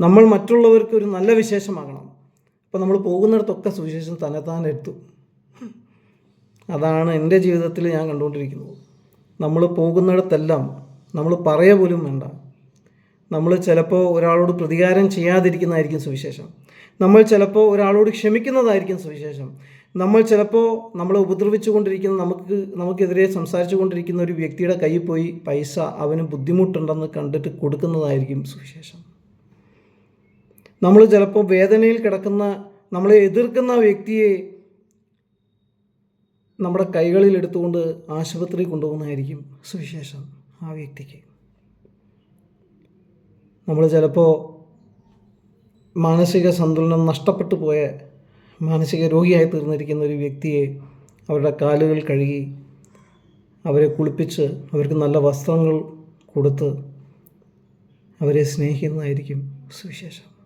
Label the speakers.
Speaker 1: നമ്മൾ മറ്റുള്ളവർക്ക് ഒരു നല്ല വിശേഷമാകണം. അപ്പോൾ നമ്മൾ പോകുന്നിടത്തൊക്കെ സുവിശേഷം തന്നെത്താൻ എത്തും. അതാണ് എൻ്റെ ജീവിതത്തിൽ ഞാൻ കണ്ടുകൊണ്ടിരിക്കുന്നത്. നമ്മൾ പോകുന്നിടത്തെല്ലാം നമ്മൾ പറയുക പോലും വേണ്ട. നമ്മൾ ചിലപ്പോൾ ഒരാളോട് പ്രതികാരം ചെയ്യാതിരിക്കുന്നതായിരിക്കും സുവിശേഷം. നമ്മൾ ചിലപ്പോൾ ഒരാളോട് ക്ഷമിക്കുന്നതായിരിക്കും സുവിശേഷം. നമ്മൾ ചിലപ്പോൾ നമ്മളെ ഉപദ്രവിച്ചു കൊണ്ടിരിക്കുന്ന നമുക്കെതിരെ സംസാരിച്ചു കൊണ്ടിരിക്കുന്ന ഒരു വ്യക്തിയുടെ കയ്യിൽ പോയി പൈസ അവന് ബുദ്ധിമുട്ടുണ്ടെന്ന് കണ്ടിട്ട് കൊടുക്കുന്നതായിരിക്കും സുവിശേഷം. നമ്മൾ ചിലപ്പോൾ വേദനയിൽ കിടക്കുന്ന നമ്മളെ എതിർക്കുന്ന വ്യക്തിയെ നമ്മുടെ കൈകളിൽ എടുത്തുകൊണ്ട് ആശുപത്രി കൊണ്ടുപോകുന്നതായിരിക്കും സുവിശേഷം ആ വ്യക്തിക്ക്. നമ്മൾ ചിലപ്പോൾ മാനസിക സന്തുലനം നഷ്ടപ്പെട്ടു പോയ മാനസിക രോഗിയായി തീർന്നിരിക്കുന്ന ഒരു വ്യക്തിയെ അവരുടെ കാലുകൾ കഴുകി അവരെ കുളിപ്പിച്ച് അവർക്ക് നല്ല വസ്ത്രങ്ങൾ കൊടുത്ത് അവരെ സ്നേഹിക്കുന്നതായിരിക്കും സുവിശേഷം.